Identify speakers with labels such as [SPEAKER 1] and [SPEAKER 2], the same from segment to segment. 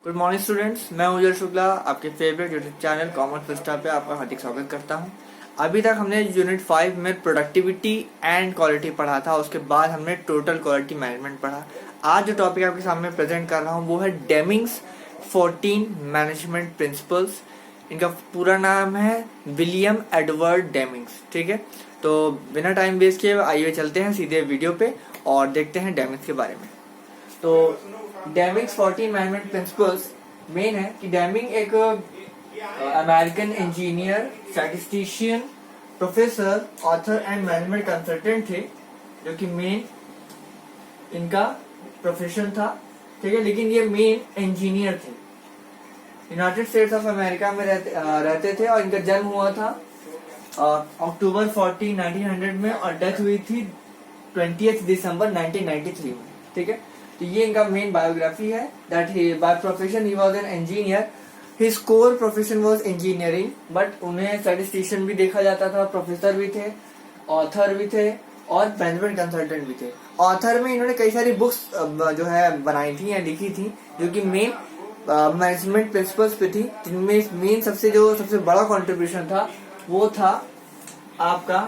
[SPEAKER 1] Good morning students, मैं उज्जवल शुक्ला आपके favourite YouTube channel commerce Vista पे आपका हार्दिक स्वागत करता हूं। अभी तक हमने यूनिट 5 में प्रोडक्टिविटी एंड क्वालिटी पढ़ा था, उसके बाद हमने टोटल क्वालिटी मैनेजमेंट पढ़ा। आज जो टॉपिक आपके सामने प्रेजेंट कर रहा हूं वो है डेमिंग्स 14 मैनेजमेंट प्रिंसिपल्स। इनका पूरा नाम है विलियम एडवर्ड डेमिंग्स। ठीक है, तो बिना टाइम वेस्ट किए आइए चलते हैं सीधे वीडियो पे और देखते हैं डेमिंग्स के बारे में। तो डेमिंग्स 14 मैनेजमेंट प्रिंसिपल्स मेन है कि डेमिंग एक American engineer, statistician, professor, author and management consultant थे, जो कि मेन इनका प्रोफेशन था। ठीक है, लेकिन ये मेन इंजीनियर थे। यूनाइटेड स्टेट्स ऑफ अमेरिका में रहते थे और इनका जन्म हुआ था अक्टूबर 14, 1900 में और डेथ हुई थी 20 दिसंबर 1993 में। ठीक है, तो ये इनका मेन बायोग्राफी है। That he by profession he was an engineer. His core profession was engineering, but उन्हें स्टैटिस्टिशियन भी देखा जाता था, प्रोफेसर भी थे, ऑथर भी थे और मैनेजमेंट कंसल्टेंट भी थे। ऑथर में इन्होंने कई सारी बुक्स जो है बनाई थी या लिखी थी, जो कि मेन मैनेजमेंट प्रिंसिपल्स पे थी, जिनमें मेन सबसे बड़ा कंट्रीब्यूशन था वो था आपका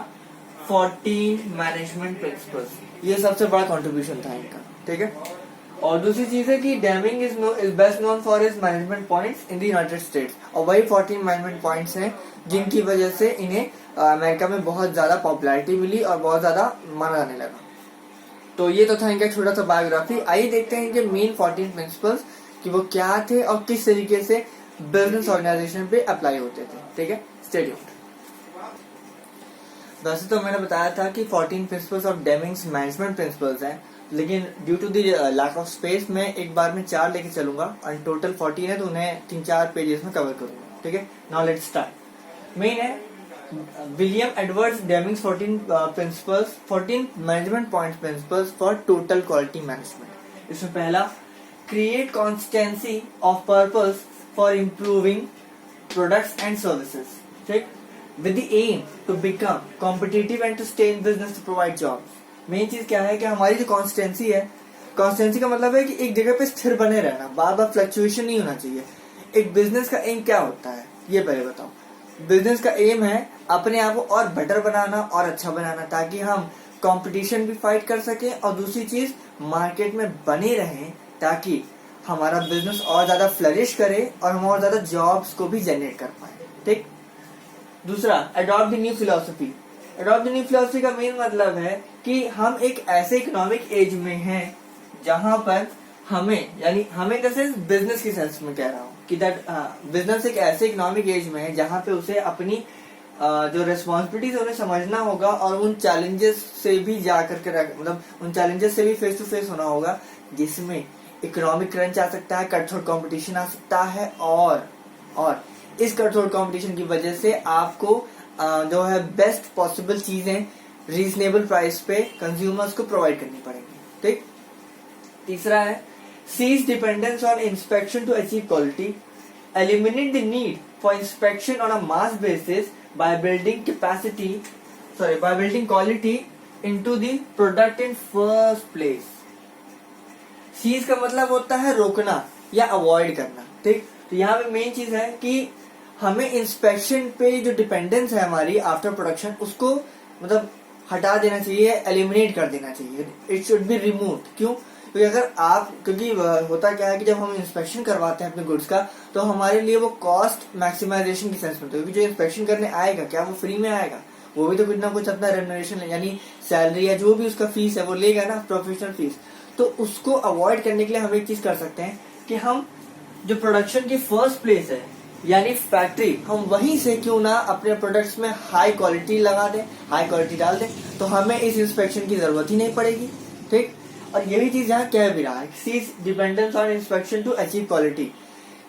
[SPEAKER 1] 14 मैनेजमेंट प्रिंसिपल्स। ये सबसे बड़ा कंट्रीब्यूशन था इनका। ठीक है, और दूसरी चीज है कि Deming is best known for his management points in the United states, और वही 14 मैनेजमेंट पॉइंट्स हैं जिनकी वजह से इन्हें अमेरिका में बहुत ज्यादा पॉपुलैरिटी मिली और बहुत ज्यादा माना जाने लगा। तो ये तो था इनका छोटा सा बायोग्राफी। आइए देखते हैं इनके मेन 14 प्रिंसिपल्स कि वो क्या थे और किस तरीके से बिजनेस ऑर्गेनाइजेशन पे अप्लाई होते थे। ठीक है, स्टे ट्यून्ड। वैसे तो मैंने बताया था कि 14 principles of Deming's management principles हैं, लेकिन due to the lack of space मैं एक बार में 4 लेके चलूंगा और टोटल 14 है तो उन्हें 3-4 पेजेस में कवर करूंगा। ठीक है, नाउ लेट्स स्टार्ट। मेन है William Edwards Deming's 14 management point principles for total quality management. इसमें पहला, create consistency of purpose for improving products and services. ठीक, with the aim to become competitive and to stay in business to provide jobs। Main चीज क्या है कि हमारी जो constituency है, कॉन्स्टेंसी का मतलब है कि एक जगह पे स्थिर बने रहना, बार बार फ्लक्चुएशन नहीं होना चाहिए। एक बिजनेस का एम क्या होता है ये पहले बताओ। बिजनेस का एम है अपने आप को और बेटर बनाना और अच्छा बनाना, ताकि हम कंपटीशन भी फाइट कर सके और दूसरी चीज मार्केट में बने रहें, ताकि हमारा बिजनेस और ज्यादा फ्लरिश करे और हम और ज्यादा जॉब्स को भी जनरेट कर पाए। ठीक, दूसरा, adopt the new philosophy. Adopt the new philosophy का मेन मतलब है कि हम एक ऐसे इकोनॉमिक एज में हैं जहां पर हमें कैसे बिजनेस की सेंस में कह रहा हूँ कि दैट बिजनेस एक ऐसे इकोनॉमिक एज में है जहां पे उसे अपनी जो रेस्पॉन्सिबिलिटीज उन्हें समझना होगा और उन चैलेंजेस से भी मतलब उन चैलेंजेस से भी फेस टू फेस होना होगा, जिसमें इकोनॉमिक क्रंच आ सकता है, कठोर कंपटीशन आ सकता है और इस कठोर कंपटीशन की वजह से आपको जो है बेस्ट पॉसिबल चीजें रीजनेबल प्राइस पे कंज्यूमर्स को प्रोवाइड करनी पड़ेगी। ठीक, तीसरा है cease dependence on inspection to achieve quality, eliminate the need for inspection on a mass basis by building quality into the product in first place. Cease का मतलब होता है रोकना या अवॉइड करना। ठीक, तो यहाँ पे मेन चीज है कि हमें इंस्पेक्शन पे जो डिपेंडेंस है हमारी आफ्टर प्रोडक्शन, उसको मतलब हटा देना चाहिए, एलिमिनेट कर देना चाहिए। It should be removed. क्यों? क्योंकि होता क्या है कि जब हम इंस्पेक्शन करवाते हैं अपने गुड्स का, तो हमारे लिए वो कॉस्ट मैक्सिमाइजेशन की सेंस में होती है, क्योंकि जो इंस्पेक्शन करने आएगा क्या वो फ्री में आएगा? वो भी तो कुछ ना कुछ अपना रेम्युनरेशन यानी सैलरी या जो भी उसका फीस है वो लेगा ना, प्रोफेशनल फीस। तो उसको अवॉइड करने के लिए हम एक चीज कर सकते हैं कि हम जो प्रोडक्शन की फर्स्ट प्लेस है यानी फैक्ट्री, हम वहीं से क्यों ना अपने प्रोडक्ट्स में हाई क्वालिटी लगा दें, हाई क्वालिटी डाल दें, तो हमें इस इंस्पेक्शन की जरूरत ही नहीं पड़ेगी। ठीक, और यही चीज यहाँ कह भी रहा है, cease dependence on inspection to achieve quality,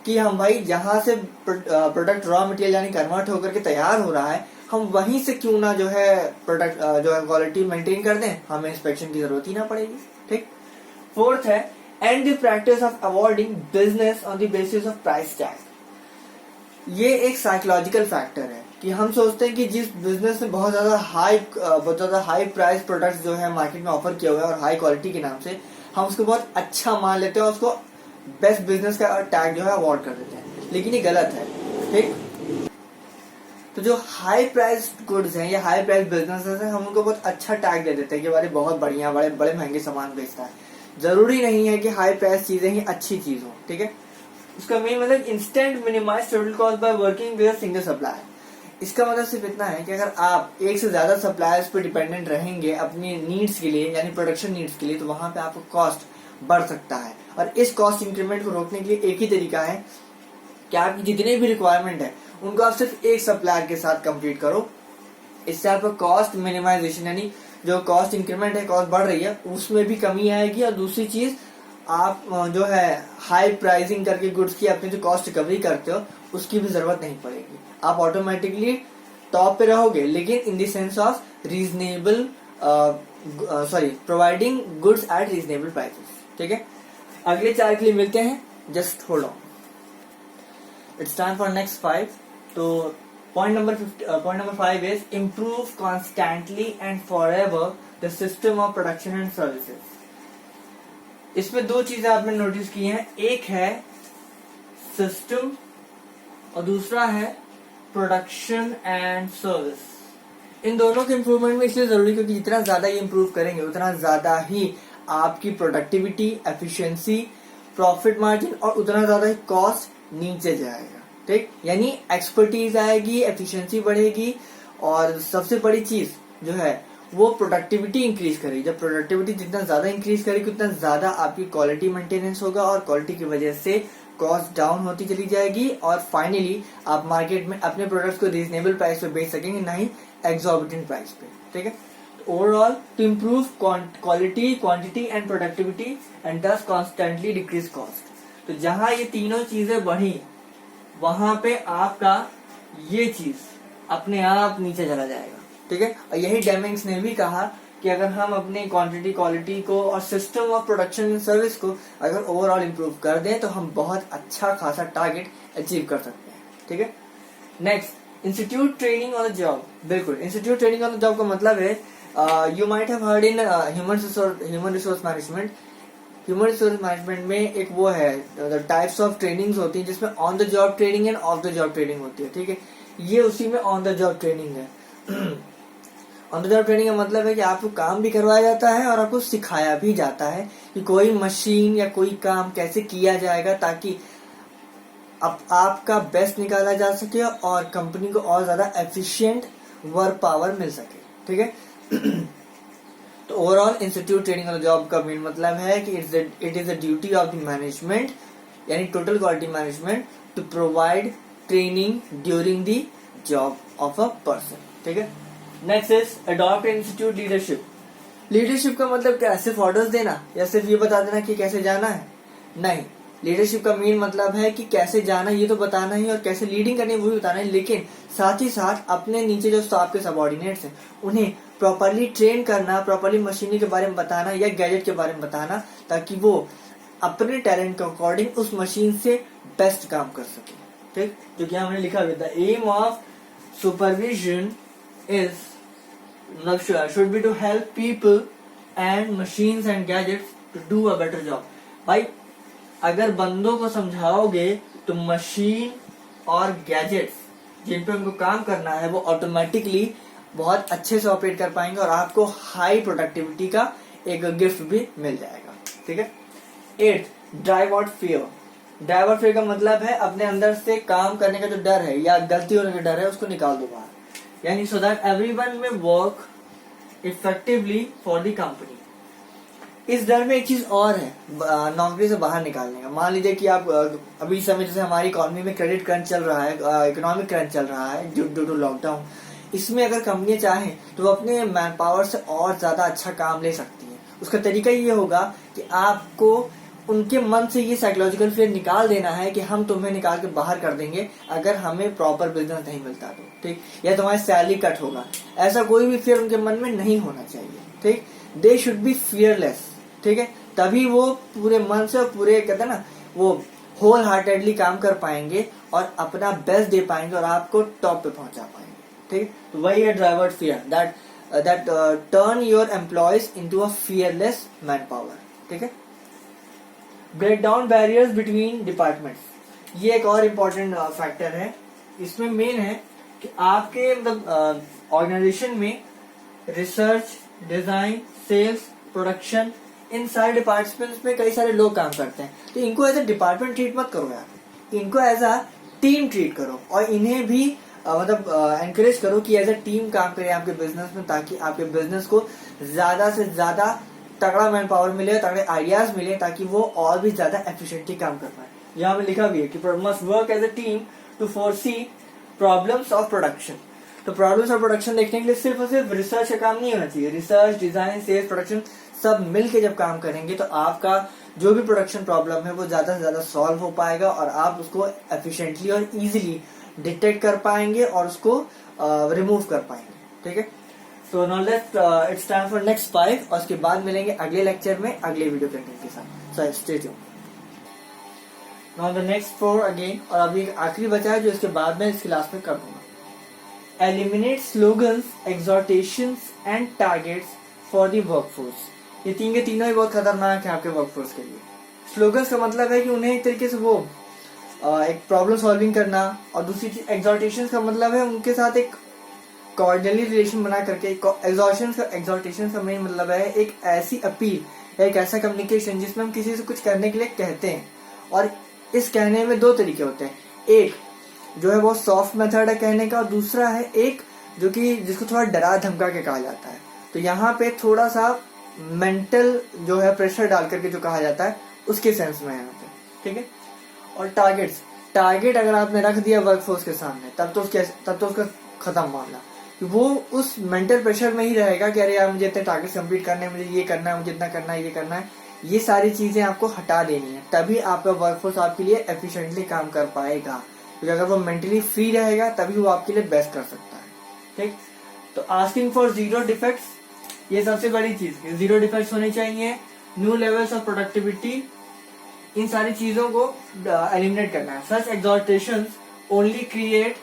[SPEAKER 1] कि हम भाई जहां से प्रोडक्ट रॉ मटेरियल यानी कन्वर्ट होकर के तैयार हो रहा है, हम वहीं से क्यों ना जो है प्रोडक्ट जो है क्वालिटी मेंटेन कर दें, हमें इंस्पेक्शन की जरूरत ही ना पड़ेगी। ठीक, फोर्थ है and the practice of avoiding business on the basis of price tag. ये एक साइकोलॉजिकल फैक्टर है कि हम सोचते हैं कि जिस बिजनेस में बहुत ज्यादा हाई प्राइस प्रोडक्ट्स जो है मार्केट में ऑफर किया हुआ है और हाई क्वालिटी के नाम से हम उसको बहुत अच्छा मान लेते हैं और उसको बेस्ट बिजनेस का टैग जो है अवॉर्ड कर देते हैं, लेकिन ये गलत है। ठीक, तो जो हाई प्राइस गुड्स हैं या हाई प्राइस बिजनेसेस हैं, हम उनको बहुत अच्छा टैग दे देते हैं कि भाई बहुत बढ़िया, बड़े बड़े महंगे सामान बेचता है। जरूरी नहीं है कि हाई प्राइस चीजें ही अच्छी चीज हो। ठीक है, उसका मेन मतलब instant minimise total cost by working with a single supplier. इसका मतलब सिर्फ इतना है कि अगर आप एक से ज्यादा सप्लायर्स पर डिपेंडेंट रहेंगे अपनी नीड्स के लिए, यानी प्रोडक्शन नीड्स के लिए, तो वहां पे आपको कॉस्ट बढ़ सकता है। और इस कॉस्ट इंक्रीमेंट को रोकने के लिए एक ही तरीका है कि आपकी जितने भी रिक्वायरमेंट है उनको आप सिर्फ एक सप्लायर के साथ कंप्लीट करो। इससे आपका कॉस्ट मिनिमाइजेशन, यानी जो कॉस्ट इंक्रीमेंट है, कॉस्ट बढ़ रही है, उसमें भी कमी आएगी। और दूसरी चीज, आप जो है हाई प्राइसिंग करके गुड्स की अपनी जो कॉस्ट रिकवरी करते हो उसकी भी जरूरत नहीं पड़ेगी। आप ऑटोमेटिकली टॉप पे रहोगे, लेकिन in the sense of reasonable, providing goods at reasonable prices. ठीक है, अगले 4 के लिए मिलते हैं, just hold on, it's time for next 5। तो point number 5 is improve constantly and for ever the system of production and services. इसमें 2 चीजें आपने नोटिस की हैं, एक है सिस्टम और दूसरा है प्रोडक्शन एंड सर्विस। इन दोनों के इम्प्रूवमेंट में इसलिए जरूरी, क्योंकि जितना ज्यादा ये इम्प्रूव करेंगे उतना ज्यादा ही आपकी प्रोडक्टिविटी, एफिशिएंसी, प्रॉफिट मार्जिन और उतना ज्यादा ही कॉस्ट नीचे जाएगा। ठीक, यानी एक्सपर्टीज आएगी, एफिशिएंसी बढ़ेगी, और सबसे बड़ी चीज जो है वो प्रोडक्टिविटी इंक्रीज करेगी। जब प्रोडक्टिविटी जितना ज्यादा इंक्रीज करेगी उतना ज्यादा आपकी क्वालिटी मेंटेनेंस होगा, और क्वालिटी की वजह से कॉस्ट डाउन होती चली जाएगी, और फाइनली आप मार्केट में अपने प्रोडक्ट्स को रीजनेबल प्राइस पे बेच सकेंगे, ना ही एक्सॉर्बिटेंट प्राइस पे। ठीक है, overall to improve quality, quantity and productivity and thus constantly decrease cost. तो जहां ये तीनों चीजें बढ़ी वहां पे आपका ये चीज अपने आप नीचे चला जाएगा। ठीक है, और यही डेमिंग्स ने भी कहा कि अगर हम अपनी क्वांटिटी, क्वालिटी को और system of production and service को अगर ओवरऑल इम्प्रूव कर दें तो हम बहुत अच्छा खासा टारगेट अचीव कर सकते हैं। ठीक है, next, institute training on the job. बिल्कुल, institute training on the job का मतलब है, you might have heard in human resource management. Human resource management में एक वो है टाइप्स ऑफ ट्रेनिंग्स होती हैं, जिसमें on the job training end of the job training होती है। ठीक है, ये उसी में ऑन द जॉब ट्रेनिंग है। ऑन द जॉब ट्रेनिंग का मतलब है कि आपको काम भी करवाया जाता है और आपको सिखाया भी जाता है कि कोई मशीन या कोई काम कैसे किया जाएगा, ताकि आपका बेस्ट निकाला जा सके और कंपनी को और ज्यादा एफिशिएंट वर्क पावर मिल सके। ठीक है, तो overall institute training on the job का मेन मतलब है कि it is a duty of the management, यानी total quality management, to provide training during the job of a person. ठीक है, next is adopt institute leadership. Leadership का मतलब क्या, सिर्फ ऑर्डर्स देना या सिर्फ ये बता देना कि कैसे जाना है? नहीं, लीडरशिप का मेन मतलब है कि कैसे जाना ये तो बताना ही, और कैसे लीडिंग करनी वो भी बताना है, लेकिन साथ ही साथ अपने नीचे जो स्टाफ के सबऑर्डिनेट्स हैं उन्हें प्रॉपरली ट्रेन करना, प्रॉपरली मशीनरी के बारे में बताना या गैजेट के बारे में बताना, ताकि वो अपने टैलेंट के अकॉर्डिंग उस मशीन से बेस्ट काम कर सके। ठीक, जो कि हमने लिखा हुआ था, aim of supervision is should be to help people and machines and gadgets to do a better job। भाई अगर बंदों को समझाओगे तो मशीन और गैजेट्स जिन पे उनको काम करना है वो ऑटोमेटिकली बहुत अच्छे से ऑपरेट कर पाएंगे और आपको हाई प्रोडक्टिविटी का एक गिफ्ट भी मिल जाएगा। ठीक है, 8 drive out fear. Drive out fear का मतलब है अपने अंदर से काम करने का जो डर है या गलती होने का डर है उसको निकाल दो बाहर, यानी सो दैट एवरीवन में work effectively for the company. इस डर में एक चीज और है नौकरी से बाहर निकालने का। मान लीजिए कि आप अभी समय जैसे हमारी इकोनॉमी में क्रेडिट क्रंच चल रहा है, इकोनॉमिक क्रंच चल रहा है ड्यू टू लॉकडाउन, इसमें अगर कंपनियां चाहें तो वो अपने मैन पावर से और ज्यादा अच्छा काम ले सकती है। उसका तरीका ये होगा कि आपको उनके मन से ये साइकोलॉजिकल फियर निकाल देना है कि हम तुम्हें निकाल के बाहर कर देंगे अगर हमें प्रॉपर बिजनेस नहीं मिलता तो। ठीक, या तुम्हारी सैलरी कट होगा, ऐसा कोई भी फियर उनके मन में नहीं होना चाहिए। ठीक, दे शुड बी फियरलेस। ठीक है, तभी वो पूरे मन से और पूरे कहते हैं ना वो होल हार्टेडली काम कर पाएंगे और अपना बेस्ट दे पाएंगे और आपको टॉप पे पहुंचा पाएंगे। ठीक, तो वही है driver fear, that turn your employees into a fearless man power. ठीक है, break down barriers between departments, ये एक और इम्पोर्टेंट फैक्टर है। इसमें मेन है कि आपके मतलब ऑर्गेनाइजेशन में रिसर्च, डिजाइन, सेल्स, प्रोडक्शन, इन सारे डिपार्टमेंट्स में कई सारे लोग काम करते हैं, तो इनको एज ए डिपार्टमेंट ट्रीट मत करो यार, इनको एज अ टीम ट्रीट करो और इन्हें भी मतलब एनकरेज करो कि एज अ टीम काम करें आपके बिजनेस में, ताकि आपके बिजनेस को ज्यादा से ज्यादा तगड़ा मैन पावर मिले, तगड़े आइडियाज मिले, ताकि वो और भी ज्यादा एफिशिएंटली काम कर पाए। यहाँ में लिखा भी है कि must work as a team to foresee problems of production. तो प्रॉब्लम्स ऑफ प्रोडक्शन देखने के लिए सिर्फ और सिर्फ रिसर्च का काम नहीं होना चाहिए, रिसर्च, डिजाइन, सेल्स, प्रोडक्शन सब मिलके जब काम करेंगे तो आपका जो भी प्रोडक्शन प्रॉब्लम है वो ज्यादा से ज्यादा सॉल्व हो पाएगा और आप उसको एफिशिएंटली और इजीली डिटेक्ट कर पाएंगे और उसको रिमूव कर पाएंगे। ठीक है, तो now let's it's time for next 5 और उसके बाद मिलेंगे अगले लेक्चर में अगले वीडियो कंटेंट के साथ। So stay tuned. Now the next 4 again, और अभी आखिरी बचा है जो इसके बाद में इस क्लास में कर दूंगा। Eliminate slogans, exhortations and targets for the workforce. ये तीन के तीनों ही बहुत खतरनाक है आपके वर्कफोर्स के लिए। स्लोगन्स का मतलब है कि उन्हें एक तरीके से वो एक प्रॉब्लम सॉल्विंग करना, और दूसरी चीज एक्सहॉर्टेशंस का मतलब है उनके साथ एक कॉर्डियली रिलेशन बना करके। एक्सहॉर्टेशंस का मेन मतलब है एक ऐसी अपील, एक ऐसा कम्युनिकेशन जिसमें हम किसी से कुछ करने के लिए कहते हैं, और इस कहने में 2 तरीके होते हैं। एक जो है वो सॉफ्ट मेथड है कहने का, और दूसरा है एक जो कि जिसको थोड़ा डरा धमका के कहा जाता है। तो यहाँ पे थोड़ा सा मेंटल जो है प्रेशर डाल करके जो कहा जाता है उसके सेंस में है यहाँ पे। ठीक है, और टारगेट अगर आपने रख दिया वर्कफोर्स के सामने तब तो उसका खत्म मामला, कि वो उस मेंटल प्रेशर में ही रहेगा कि अरे यार मुझे इतने टारगेट कंप्लीट करने हैं, मुझे ये करना है, मुझे इतना करना है, ये करना है। ये सारी चीजें आपको हटा देनी है, तभी आपका वर्कफोर्स आपके लिए एफिशिएंटली काम कर पाएगा। क्योंकि अगर वो मेंटली फ्री रहेगा तभी वो आपके लिए बेस्ट कर सकता है। ठीक, तो आस्किंग फॉर 0 डिफेक्ट्स, ये सबसे बड़ी चीज है। 0 डिफेक्ट्स होने चाहिए, न्यू लेवल्स ऑफ प्रोडक्टिविटी, इन सारी चीजों को एलिमिनेट करना है। Such exhortations only create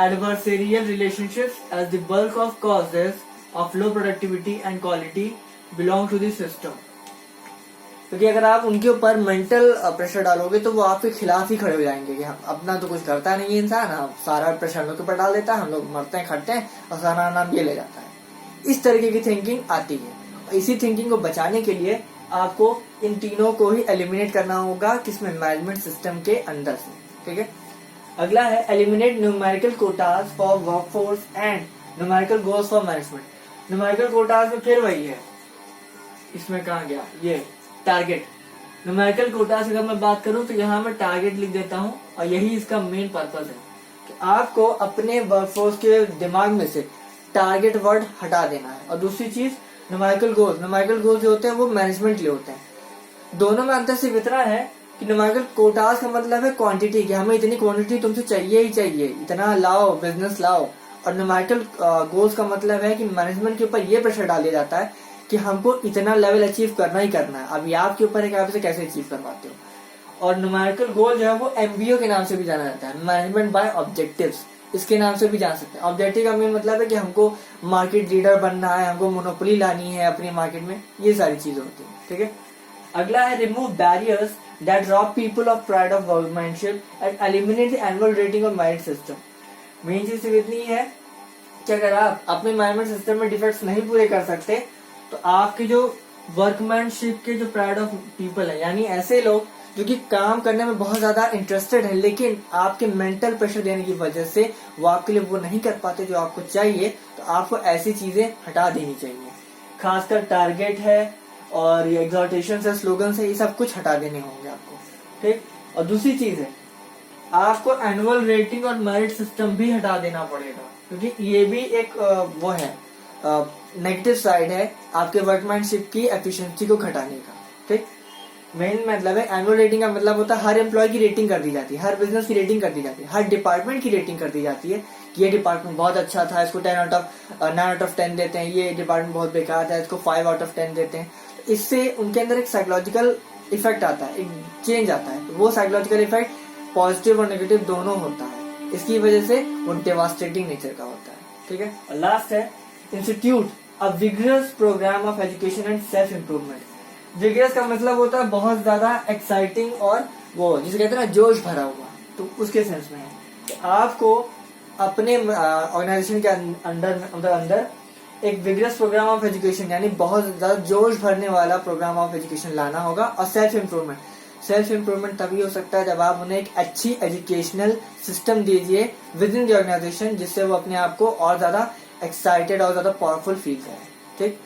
[SPEAKER 1] adversarial relationships as the bulk of causes of low productivity and quality belong to the system. क्योंकि अगर आप उनके ऊपर मेंटल प्रेशर डालोगे तो वो आपके खिलाफ ही खड़े हो जाएंगे कि हम अपना तो कुछ करता नहीं है इंसान, हम सारा प्रेशर लोग के ऊपर डाल देता है, हम लोग मरते हैं, खटते हैं और सारा नाम ये ले जाता है। इस तरीके की थिंकिंग आती है, और इसी थिंकिंग को बचाने के लिए आपको इन तीनों को ही एलिमिनेट करना होगा, किसमें, मैनेजमेंट सिस्टम के अंदर से। ठीक है, अगला है eliminate numerical quotas for workforce and numerical goals for management. Numerical quotas में फिर वही है, इसमें कहा गया ये टारगेट। न्यूमेरिकल कोटा से अगर मैं बात करूं तो यहाँ मैं टारगेट लिख देता हूं, और यही इसका मेन पर्पस है कि आपको अपने वर्कफोर्स के दिमाग में से टारगेट वर्ड हटा देना है। और दूसरी चीज न्यूमेरिकल गोल्स जो होते हैं वो मैनेजमेंट के लिए होते हैं। दोनों में अंतर सिर्फ इतना है कि न्यूमेरिकल कोटास का मतलब है क्वांटिटी, कि हमें इतनी क्वांटिटी तुमसे चाहिए ही चाहिए, इतना लाओ, बिजनेस लाओ। और न्यूमेरिकल गोल्स का मतलब है कि मैनेजमेंट के ऊपर ये प्रेशर डाल दिया जाता है कि हमको इतना लेवल अचीव करना ही करना है। अभी आपके ऊपर है कि आप इसे कैसे अचीव करवाते हो। और न्यूमेरिकल गोल जो है वो MBO के नाम से भी जाना जाता है, मैनेजमेंट बाय ऑब्जेक्टिव्स, इसके नाम से भी जान सकते हैं। ऑब्जेक्टिव का मेन मतलब है कि हमको मार्केट लीडर बनना है, हमको मोनोपोली लानी है अपनी मार्केट में, ये सारी चीजें होती है। ठीक है, अगला है remove barriers that rob people of pride of workmanship and eliminate the annual rating of merit system. Main चीज सिर्फ इतनी है कि अगर आप अपने मैनेजमेंट सिस्टम में डिफेक्ट्स नहीं पूरे कर सकते तो आपके जो वर्कमैनशिप के जो प्राइड ऑफ पीपल है, यानी ऐसे लोग जो कि काम करने में बहुत ज्यादा इंटरेस्टेड है लेकिन आपके मेंटल प्रेशर देने की वजह से वो आपके लिए वो नहीं कर पाते जो आपको चाहिए, तो आपको ऐसी चीजें हटा देनी चाहिए। खासकर टारगेट है और ये एक्सहॉर्टेशंस है, स्लोगन्स है, ये सब कुछ हटा देने होंगे आपको। ठीक, और दूसरी चीज है आपको एनुअल रेटिंग और मेरिट सिस्टम भी हटा देना पड़ेगा, क्योंकि ये भी एक वो है नेगेटिव साइड है आपके वर्कमैनशिप की एफिशिएंसी को घटाने का। ठीक, मेन मतलब है एनुअल रेटिंग का मतलब होता है हर एम्प्लॉय की रेटिंग कर दी जाती है, हर बिजनेस की रेटिंग कर दी जाती है, हर डिपार्टमेंट की रेटिंग कर दी जाती है कि ये डिपार्टमेंट बहुत अच्छा था, इसको 9 आउट ऑफ 10 देते हैं, ये डिपार्टमेंट बहुत बेकार था, इसको 5 आउट ऑफ 10 देते हैं। तो इससे उनके अंदर एक साइकोलॉजिकल इफेक्ट आता है, एक चेंज आता है। वो साइकोलॉजिकल इफेक्ट पॉजिटिव और नेगेटिव दोनों होता है, इसकी वजह से वो डेवास्टेटिंग नेचर का होता है। ठीक है, और लास्ट है institute a vigorous programme of education and self improvement. Vigorous का मतलब होता है बहुत ज्यादा एक्साइटिंग और वो जिसे कहते हैं ना जोश भरा हुआ, तो उसके सेंस में है कि आपको अपने ऑर्गेनाइजेशन के अंदर एक विगरस प्रोग्राम ऑफ एजुकेशन यानी बहुत ज्यादा जोश भरने वाला प्रोग्राम ऑफ एजुकेशन लाना होगा। और सेल्फ इम्प्रूवमेंट तभी हो सकता है जब आप उन्हें एक अच्छी एजुकेशनल सिस्टम दीजिए विद इन द ऑर्गेनाइजेशन, जिससे वो अपने आप को और ज्यादा एक्साइटेड और ज्यादा पावरफुल फील करें। ठीक,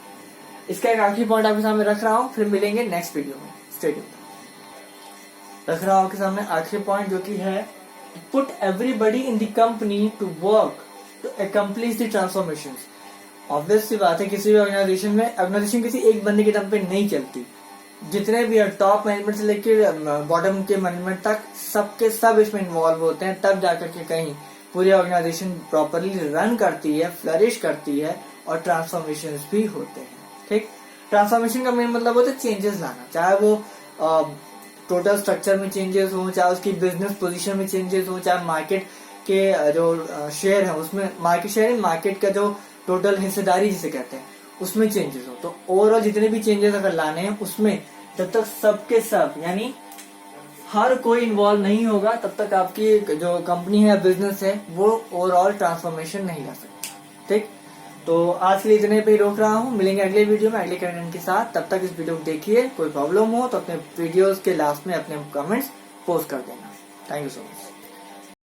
[SPEAKER 1] इसका एक आखिरी पॉइंट आपके सामने रख रहा हूँ, फिर मिलेंगे नेक्स्ट वीडियो में। Stay tuned. रख रहा हूँ आपके सामने आखिरी पॉइंट जो कि है put everybody in the company to work to accomplish the transformation. Obvious सी बात है, किसी भी ऑर्गेनाइजेशन किसी एक बंदे के दम पे नहीं चलती। जितने भी टॉप मैनेजमेंट से लेकर बॉटम के मैनेजमेंट तक सबके सब इसमें इन्वॉल्व होते हैं, तब जाकर के कहीं पूरी ऑर्गेनाइजेशन प्रॉपरली रन करती है, फ्लरिश करती है और ट्रांसफॉर्मेशन भी होते हैं। ठीक, ट्रांसफॉर्मेशन का मेन मतलब होता है चेंजेस लाना, चाहे वो टोटल स्ट्रक्चर में चेंजेस हो, चाहे उसकी बिजनेस पोजीशन में चेंजेस हो, चाहे मार्केट के जो शेयर है उसमें मार्केट का जो टोटल हिस्सेदारी जिसे कहते हैं उसमें चेंजेस हो। तो ओवरऑल जितने भी चेंजेस अगर लाने हैं उसमें जब तक सबके सब यानी हर कोई इन्वॉल्व नहीं होगा तब तक आपकी जो कंपनी है, बिजनेस है, वो ओवरऑल ट्रांसफॉर्मेशन नहीं ला सकती। ठीक, तो आज के लिए इतने पे ही रोक रहा हूँ। मिलेंगे अगले वीडियो में अगले कंटेंट के साथ। तब तक इस वीडियो को देखिए, कोई प्रॉब्लम हो तो अपने वीडियोस के लास्ट में अपने कमेंट्स पोस्ट कर देना। Thank you so much.